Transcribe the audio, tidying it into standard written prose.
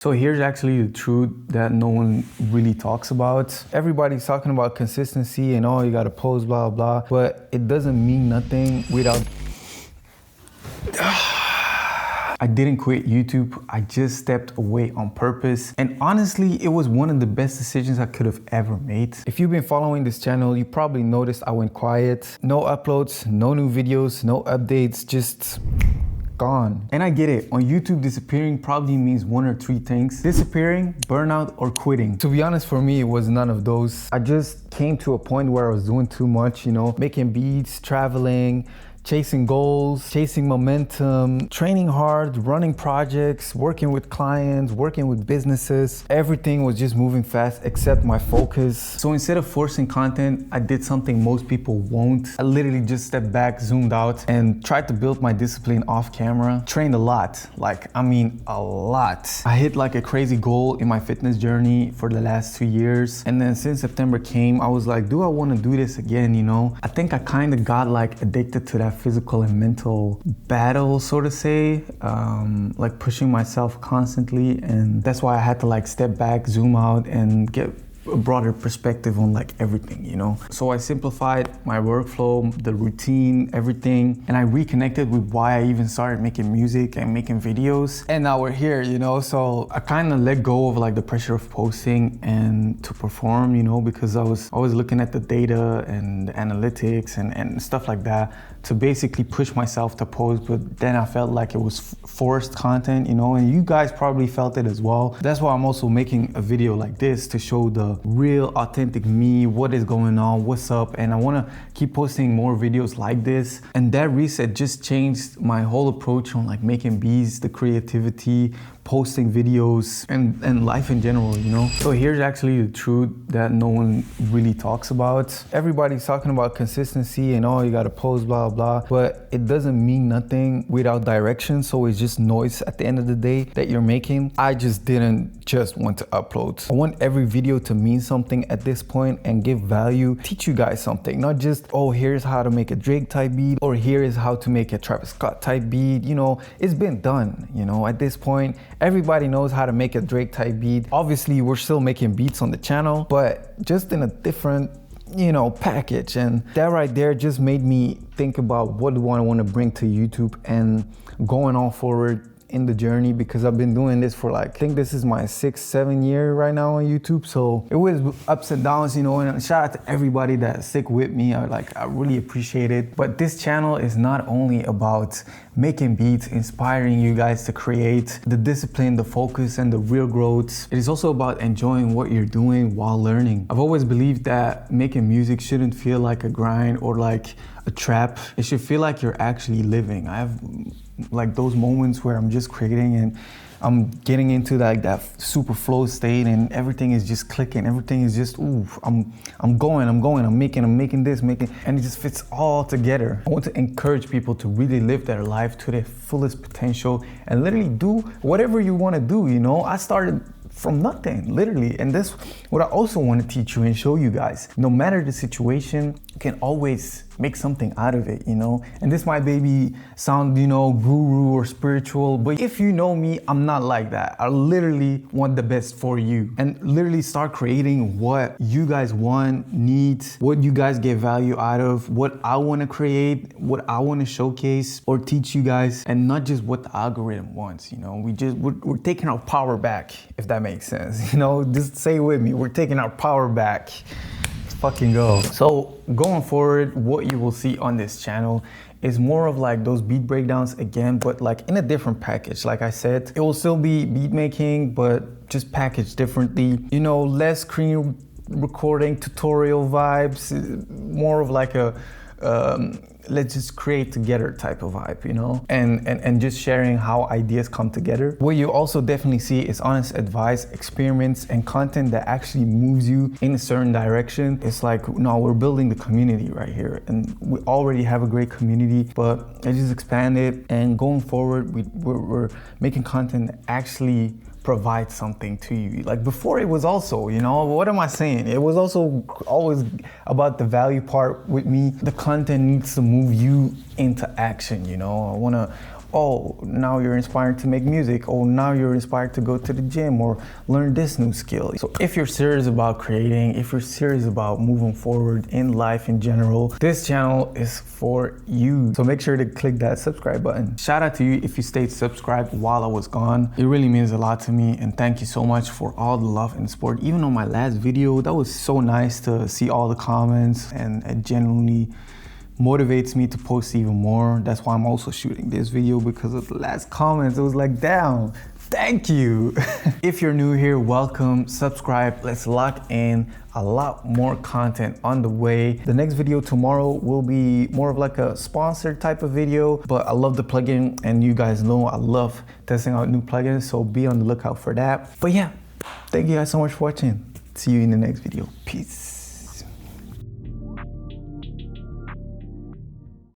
So here's actually the truth that no one really talks about. Everybody's talking about consistency and you gotta post, blah, blah, but it doesn't mean nothing without... I didn't quit YouTube, I just stepped away on purpose. And honestly, it was one of the best decisions I could have ever made. If you've been following this channel, you probably noticed I went quiet. No uploads, no new videos, no updates, just gone. And I get it, on YouTube disappearing probably means one or three things: disappearing, burnout, or quitting. To be honest, for me, it was none of those. I just came to a point where I was doing too much, making beats, traveling, chasing goals, chasing momentum, training hard, running projects, working with clients, working with businesses. Everything was just moving fast except my focus. So instead of forcing content, I did something most people won't. I literally just stepped back, zoomed out, and tried to build my discipline off camera. Trained a lot, a lot. I hit like a crazy goal in my fitness journey for the last 2 years. And then since September came, I was like, do I want to do this again, I think I kind of got like addicted to that physical and mental battle, so to say, like pushing myself constantly. And that's why I had to like step back, zoom out, and get a broader perspective on like everything, So I simplified my workflow, the routine, everything, and I reconnected with why I even started making music and making videos. And now we're here, So I kind of let go of like the pressure of posting and to perform, because I was always looking at the data and the analytics and stuff like that to basically push myself to post. But then I felt like it was forced content, and you guys probably felt it as well. That's why I'm also making a video like this to show the real authentic me, what is going on, what's up. And I want to keep posting more videos like this. And that reset just changed my whole approach on like making beats, the creativity, posting videos, and life in general, So here's actually the truth that no one really talks about. Everybody's talking about consistency and you gotta post, blah, blah, but it doesn't mean nothing without direction. So it's just noise at the end of the day that you're making. I just didn't just want to upload. I want every video to mean something at this point and give value, teach you guys something, not just, here's how to make a Drake type beat, or here is how to make a Travis Scott type beat. It's been done, at this point. Everybody knows how to make a Drake type beat. Obviously, we're still making beats on the channel, but just in a different, package. And that right there just made me think about what do I want to bring to YouTube and going on forward in the journey, because I've been doing this for I think this is my 6-7 year right now on YouTube. So it was ups and downs, and shout out to everybody that stick with me. I really appreciate it. But this channel is not only about making beats, inspiring you guys to create, the discipline, the focus, and the real growth. It is also about enjoying what you're doing while learning. I've always believed that making music shouldn't feel like a grind or like a trap. It should feel like you're actually living. I have like those moments where I'm just creating and I'm getting into that super flow state and everything is just clicking. Everything is just, I'm making this, and it just fits all together. I want to encourage people to really live their life to their fullest potential and literally do whatever you want to do, I started from nothing, literally. And that's what I also want to teach you and show you guys. No matter the situation, you can always make something out of it, And this might maybe sound, guru or spiritual, but if you know me, I'm not like that. I literally want the best for you and literally start creating what you guys want, need, what you guys get value out of, what I want to create, what I want to showcase or teach you guys, and not just what the algorithm wants, We're taking our power back, if that makes sense, Just say it with me, we're taking our power back. Fucking go. So going forward, what you will see on this channel is more of like those beat breakdowns again, but like in a different package. Like I said, it will still be beat making, but just packaged differently. Less screen recording, tutorial vibes, more of like a let's just create together type of vibe, and just sharing how ideas come together. What you also definitely see is honest advice, experiments, and content that actually moves you in a certain direction. It's like, no, we're building the community right here, and we already have a great community, but I just expand it. And going forward, we're making content that actually provide something to you. Like before, it was also, what am I saying? It was also always about the value part with me. The content needs to move you into action, I want to oh, now you're inspired to make music. Oh, now you're inspired to go to the gym or learn this new skill. So if you're serious about creating, if you're serious about moving forward in life in general, this channel is for you. So make sure to click that subscribe button. Shout out to you if you stayed subscribed while I was gone. It really means a lot to me, and thank you so much for all the love and support. Even on my last video, that was so nice to see all the comments, and it genuinely motivates me to post even more. That's why I'm also shooting this video, because of the last comments. It was like, damn, thank you. If you're new here, welcome, subscribe. Let's lock in a lot more content on the way. The next video tomorrow will be more of like a sponsored type of video, but I love the plugin, and you guys know I love testing out new plugins, so be on the lookout for that. But yeah, thank you guys so much for watching. See you in the next video. Peace.